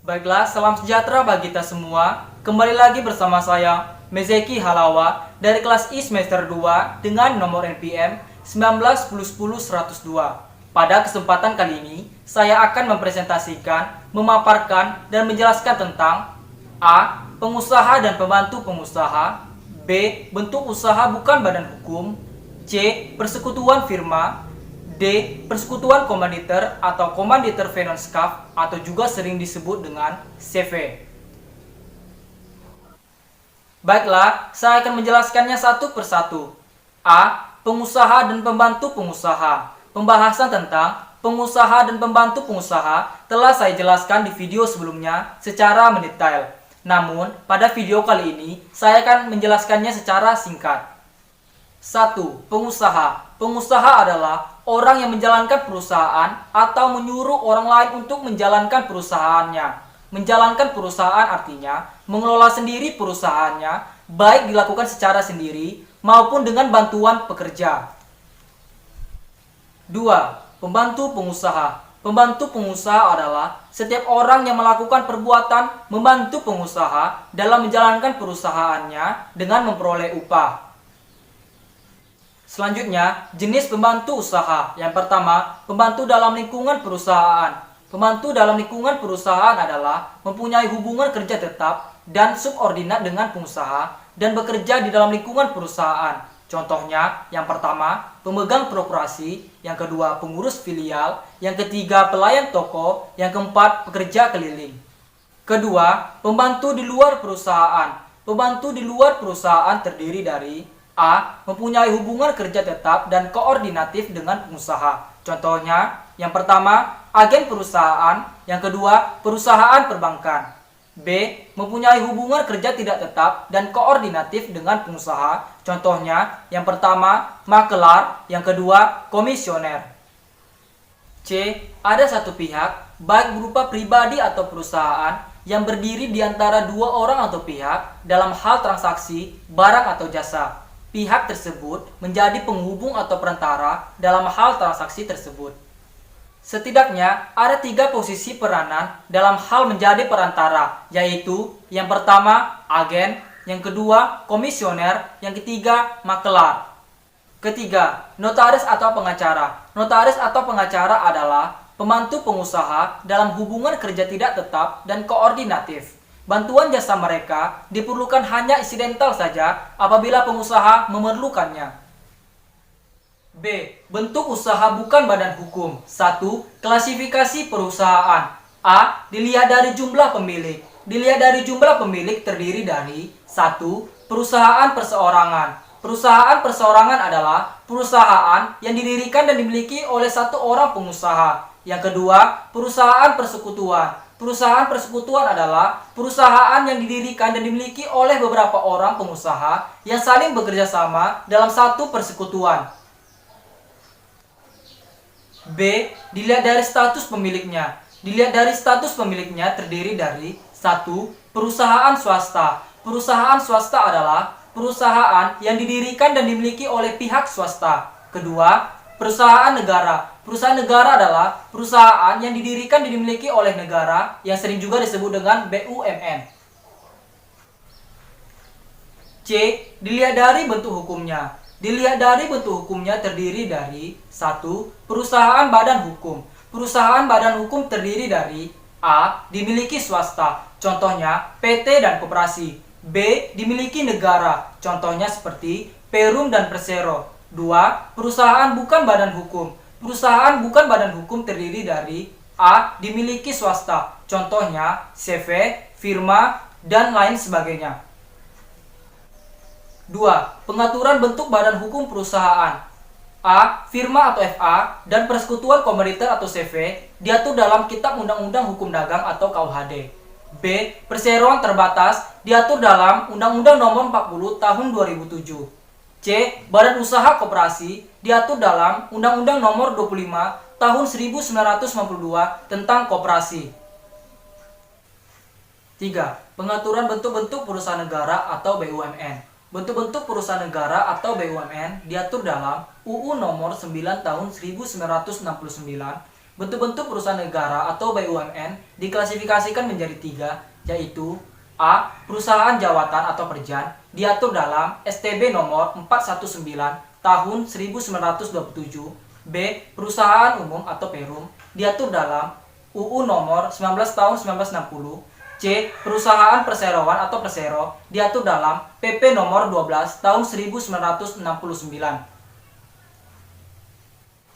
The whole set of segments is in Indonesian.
Baiklah, salam sejahtera bagi kita semua. Kembali lagi bersama saya, Mezeki Halawa, dari kelas I semester 2 dengan nomor NPM 1910100102. Pada kesempatan kali ini, saya akan mempresentasikan, memaparkan, dan menjelaskan tentang A. Pengusaha dan pembantu pengusaha. B. Bentuk usaha bukan badan hukum. C. Persekutuan firma. D. Persekutuan komanditer atau komanditer Vennootschap atau juga sering disebut dengan CV. Baiklah, saya akan menjelaskannya satu persatu. A. Pengusaha dan pembantu pengusaha. Pembahasan tentang pengusaha dan pembantu pengusaha telah saya jelaskan di video sebelumnya secara mendetail. Namun, pada video kali ini, saya akan menjelaskannya secara singkat. 1. Pengusaha. Pengusaha adalah orang yang menjalankan perusahaan atau menyuruh orang lain untuk menjalankan perusahaannya. Menjalankan perusahaan artinya mengelola sendiri perusahaannya, baik dilakukan secara sendiri maupun dengan bantuan pekerja. 2. Pembantu pengusaha. Pembantu pengusaha adalah setiap orang yang melakukan perbuatan membantu pengusaha dalam menjalankan perusahaannya dengan memperoleh upah. Selanjutnya, jenis pembantu usaha. Yang pertama, pembantu dalam lingkungan perusahaan. Pembantu dalam lingkungan perusahaan adalah mempunyai hubungan kerja tetap dan subordinat dengan pengusaha dan bekerja di dalam lingkungan perusahaan. Contohnya, yang pertama, pemegang korporasi, yang kedua, pengurus filial, yang ketiga, pelayan toko, yang keempat, pekerja keliling. Kedua, pembantu di luar perusahaan. Pembantu di luar perusahaan terdiri dari A. Mempunyai hubungan kerja tetap dan koordinatif dengan pengusaha. Contohnya, yang pertama, agen perusahaan, yang kedua, perusahaan perbankan. B. Mempunyai hubungan kerja tidak tetap dan koordinatif dengan pengusaha. Contohnya, yang pertama, makelar, yang kedua, komisioner. C. Ada satu pihak, baik berupa pribadi atau perusahaan, yang berdiri di antara dua orang atau pihak dalam hal transaksi, barang atau jasa. Pihak tersebut menjadi penghubung atau perantara dalam hal transaksi tersebut. Setidaknya ada 3 posisi peranan dalam hal menjadi perantara, yaitu yang pertama agen, yang kedua komisioner, yang ketiga makelar. Ketiga, notaris atau pengacara. Notaris atau pengacara adalah pembantu pengusaha dalam hubungan kerja tidak tetap dan koordinatif. Bantuan jasa mereka diperlukan hanya insidental saja apabila pengusaha memerlukannya. B. Bentuk usaha bukan badan hukum. 1. Klasifikasi perusahaan. A. Dilihat dari jumlah pemilik. Dilihat dari jumlah pemilik terdiri dari 1. Perusahaan perseorangan. Perusahaan perseorangan adalah perusahaan yang didirikan dan dimiliki oleh satu orang pengusaha. Yang kedua, perusahaan persekutuan. Perusahaan persekutuan adalah perusahaan yang didirikan dan dimiliki oleh beberapa orang pengusaha yang saling bekerja sama dalam satu persekutuan. B. Dilihat dari status pemiliknya. Dilihat dari status pemiliknya terdiri dari 1. Perusahaan swasta. Perusahaan swasta adalah perusahaan yang didirikan dan dimiliki oleh pihak swasta. Kedua, perusahaan negara. Perusahaan negara adalah perusahaan yang didirikan dan dimiliki oleh negara yang sering juga disebut dengan BUMN. C. Dilihat dari bentuk hukumnya. Dilihat dari bentuk hukumnya terdiri dari 1. Perusahaan badan hukum. Perusahaan badan hukum terdiri dari A. Dimiliki swasta, contohnya PT dan koperasi. B. Dimiliki negara, contohnya seperti Perum dan Persero. 2. Perusahaan bukan badan hukum. Perusahaan bukan badan hukum terdiri dari A. Dimiliki swasta, contohnya CV, firma, dan lain sebagainya. 2. Pengaturan bentuk badan hukum perusahaan. A. Firma atau FA dan persekutuan komanditer atau CV diatur dalam Kitab Undang-Undang Hukum Dagang atau KUHD. B. Perseroan terbatas diatur dalam Undang-Undang Nomor 40 Tahun 2007. C. Badan usaha koperasi diatur dalam Undang-Undang Nomor 25 Tahun 1992 tentang koperasi. 3. Pengaturan bentuk-bentuk perusahaan negara atau BUMN. Bentuk-bentuk perusahaan negara atau BUMN diatur dalam UU Nomor 9 Tahun 1969 Bentuk-bentuk perusahaan negara atau BUMN diklasifikasikan menjadi 3, yaitu A. Perusahaan jawatan atau perjan, diatur dalam STB nomor 419 tahun 1927. B. Perusahaan umum atau Perum, diatur dalam UU nomor 19 tahun 1960. C. Perusahaan perseroan atau Persero, diatur dalam PP nomor 12 tahun 1969.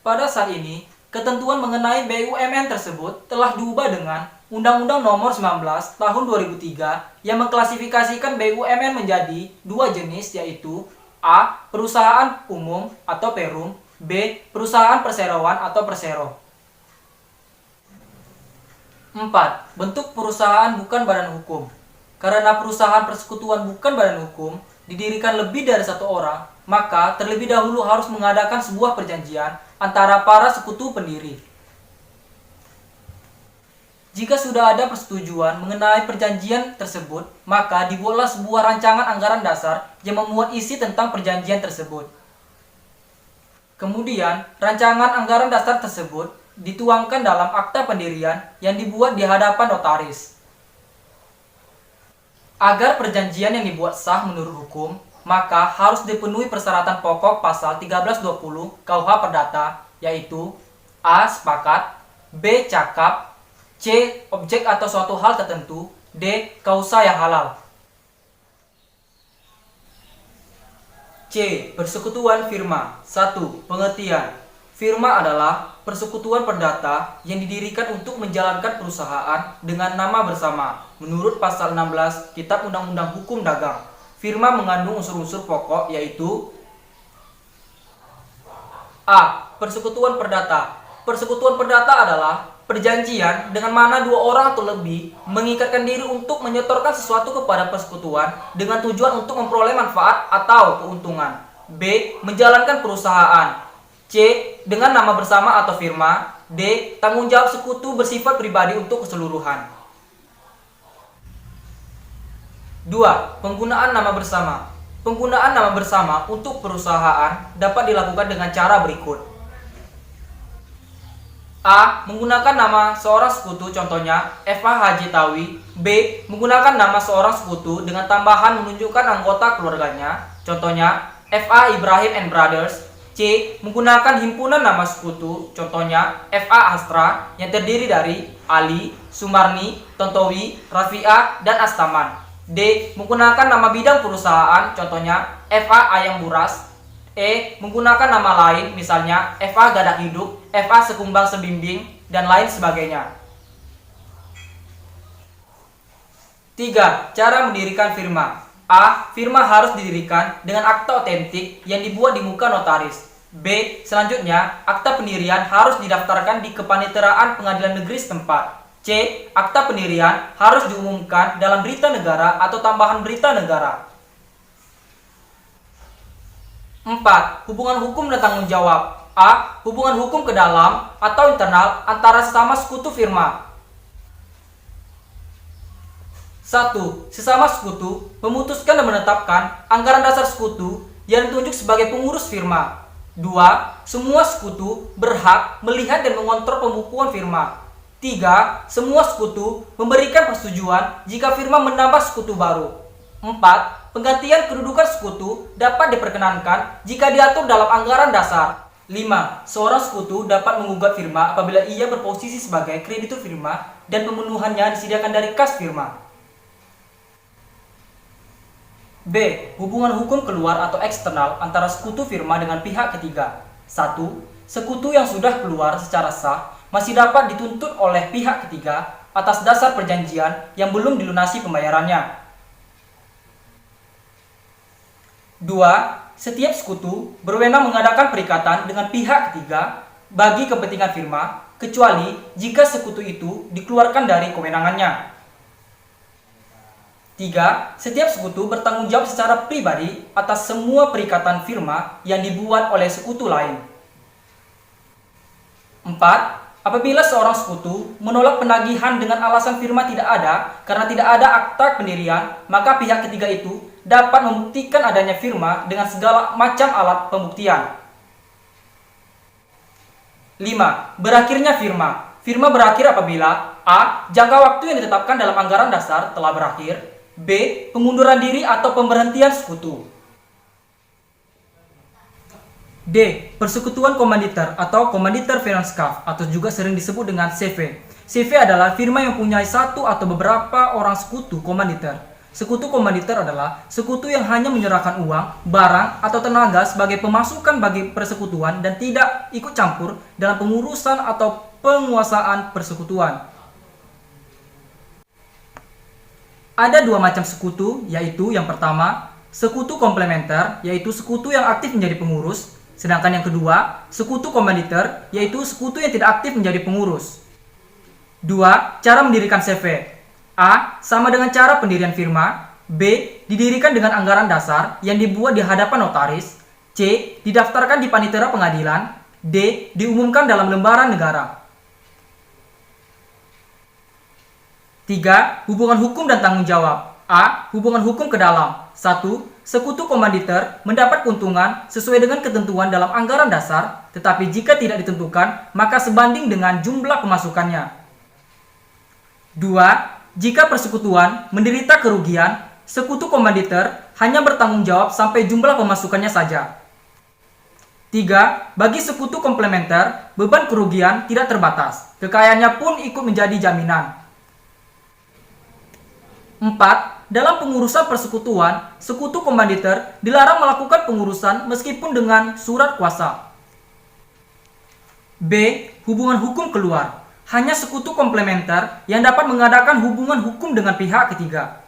Pada saat ini, ketentuan mengenai BUMN tersebut telah diubah dengan Undang-Undang Nomor 19 Tahun 2003 yang mengklasifikasikan BUMN menjadi 2 jenis, yaitu A. Perusahaan umum atau Perum, B. Perusahaan perseroan atau Persero. 4. Bentuk perusahaan bukan badan hukum. Karena perusahaan persekutuan bukan badan hukum didirikan lebih dari 1 orang, maka terlebih dahulu harus mengadakan sebuah perjanjian antara para sekutu pendiri. Jika sudah ada persetujuan mengenai perjanjian tersebut, maka dibuatlah sebuah rancangan anggaran dasar yang memuat isi tentang perjanjian tersebut. Kemudian, rancangan anggaran dasar tersebut dituangkan dalam akta pendirian yang dibuat di hadapan notaris. Agar perjanjian yang dibuat sah menurut hukum, maka harus dipenuhi persyaratan pokok pasal 1320 KUH Perdata, yaitu A. Sepakat, B. Cakap, C. Objek atau suatu hal tertentu, D. Kausa yang halal. C. Persekutuan firma. 1. Pengertian. Firma adalah persekutuan perdata yang didirikan untuk menjalankan perusahaan dengan nama bersama. Menurut pasal 16 Kitab Undang-Undang Hukum Dagang, firma mengandung unsur-unsur pokok, yaitu A. Persekutuan perdata. Persekutuan perdata adalah perjanjian dengan mana 2 orang atau lebih mengikatkan diri untuk menyetorkan sesuatu kepada persekutuan dengan tujuan untuk memperoleh manfaat atau keuntungan. B. Menjalankan perusahaan. C. Dengan nama bersama atau firma. D. Tanggung jawab sekutu bersifat pribadi untuk keseluruhan. 2. Penggunaan nama bersama. Penggunaan nama bersama untuk perusahaan dapat dilakukan dengan cara berikut. A. Menggunakan nama seorang sekutu, contohnya F.A. Haji Tawi. B. Menggunakan nama seorang sekutu dengan tambahan menunjukkan anggota keluarganya, contohnya F.A. Ibrahim and Brothers. C. Menggunakan himpunan nama sekutu, contohnya F.A. Astra yang terdiri dari Ali, Sumarni, Tontowi, Rafi'ah, dan Astaman. D. Menggunakan nama bidang perusahaan, contohnya F.A. Ayam Buras. E. Menggunakan nama lain, misalnya F.A. Gadak Hidup, F.A. Sekumbang Sembimbing, dan lain sebagainya. 3. Cara mendirikan firma. A. Firma harus didirikan dengan akta otentik yang dibuat di muka notaris. B. Selanjutnya, akta pendirian harus didaftarkan di Kepaniteraan Pengadilan Negeri setempat. C. Akta pendirian harus diumumkan dalam berita negara atau tambahan berita negara. 4. Hubungan hukum dan tanggung jawab. A. Hubungan hukum ke dalam atau internal antara sesama sekutu firma. 1. Sesama sekutu memutuskan dan menetapkan anggaran dasar sekutu yang ditunjuk sebagai pengurus firma. 2. Semua sekutu berhak melihat dan mengontrol pembukuan firma. 3. Semua sekutu memberikan persetujuan jika firma menambah sekutu baru. 4. Penggantian kedudukan sekutu dapat diperkenankan jika diatur dalam anggaran dasar. 5. Seorang sekutu dapat menggugat firma apabila ia berposisi sebagai kreditur firma dan pemenuhannya disediakan dari kas firma. B. Hubungan hukum keluar atau eksternal antara sekutu firma dengan pihak ketiga. 1. Sekutu yang sudah keluar secara sah masih dapat dituntut oleh pihak ketiga atas dasar perjanjian yang belum dilunasi pembayarannya. 2. Setiap sekutu berwenang mengadakan perikatan dengan pihak ketiga bagi kepentingan firma, kecuali jika sekutu itu dikeluarkan dari kewenangannya. 3. Setiap sekutu bertanggung jawab secara pribadi atas semua perikatan firma yang dibuat oleh sekutu lain. 4. Apabila seorang sekutu menolak penagihan dengan alasan firma tidak ada karena tidak ada akta pendirian, maka pihak ketiga itu dapat membuktikan adanya firma dengan segala macam alat pembuktian. 5. 5. Berakhirnya firma. Firma berakhir apabila A. Jangka waktu yang ditetapkan dalam anggaran dasar telah berakhir. B. Pengunduran diri atau pemberhentian sekutu. D. Persekutuan komanditer atau Komanditer Verenskap atau juga sering disebut dengan CV. CV adalah firma yang mempunyai satu atau beberapa orang sekutu komanditer. Sekutu komanditer adalah sekutu yang hanya menyerahkan uang, barang, atau tenaga sebagai pemasukan bagi persekutuan dan tidak ikut campur dalam pengurusan atau penguasaan persekutuan. Ada dua macam sekutu, yaitu yang pertama, sekutu komplementer, yaitu sekutu yang aktif menjadi pengurus, sedangkan yang kedua, sekutu komanditer, yaitu sekutu yang tidak aktif menjadi pengurus. 2. Cara mendirikan CV. A. Sama dengan cara pendirian firma. B. Didirikan dengan anggaran dasar yang dibuat di hadapan notaris. C. Didaftarkan di panitera pengadilan. D. Diumumkan dalam lembaran negara. 3. Hubungan hukum dan tanggung jawab. A. Hubungan hukum ke dalam. 1. Sekutu komanditer mendapat keuntungan sesuai dengan ketentuan dalam anggaran dasar, tetapi jika tidak ditentukan, maka sebanding dengan jumlah pemasukannya. 2. Jika persekutuan menderita kerugian, sekutu komanditer hanya bertanggung jawab sampai jumlah pemasukannya saja. 3. Bagi sekutu komplementer, beban kerugian tidak terbatas. Kekayaannya pun ikut menjadi jaminan. 4. Dalam pengurusan persekutuan, sekutu komanditer dilarang melakukan pengurusan meskipun dengan surat kuasa. B. Hubungan hukum keluar. Hanya sekutu komplementer yang dapat mengadakan hubungan hukum dengan pihak ketiga.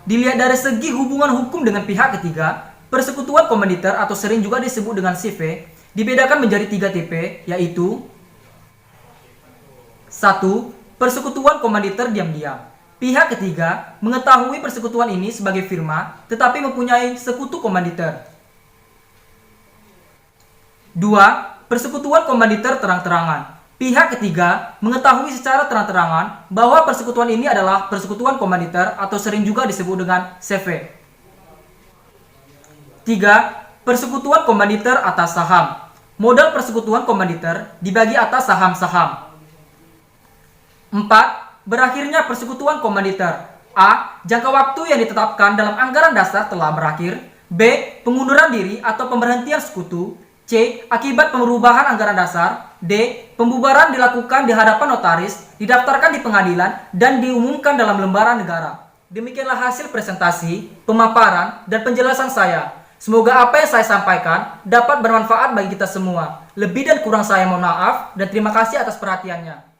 Dilihat dari segi hubungan hukum dengan pihak ketiga, persekutuan komanditer atau sering juga disebut dengan CV dibedakan menjadi 3 tipe, yaitu 1. Persekutuan komanditer diam-diam. Pihak ketiga mengetahui persekutuan ini sebagai firma, tetapi mempunyai sekutu komanditer. 2. Persekutuan komanditer terang-terangan. Pihak ketiga mengetahui secara terang-terangan bahwa persekutuan ini adalah persekutuan komanditer atau sering juga disebut dengan CV. 3. Persekutuan komanditer atas saham. Modal persekutuan komanditer dibagi atas saham-saham. 4. Berakhirnya persekutuan komanditer. A. Jangka waktu yang ditetapkan dalam anggaran dasar telah berakhir. B. Pengunduran diri atau pemberhentian sekutu. C. Akibat perubahan anggaran dasar. D. Pembubaran dilakukan di hadapan notaris, didaftarkan di pengadilan, dan diumumkan dalam lembaran negara. Demikianlah hasil presentasi, pemaparan, dan penjelasan saya. Semoga apa yang saya sampaikan dapat bermanfaat bagi kita semua. Lebih dan kurang saya mohon maaf, dan terima kasih atas perhatiannya.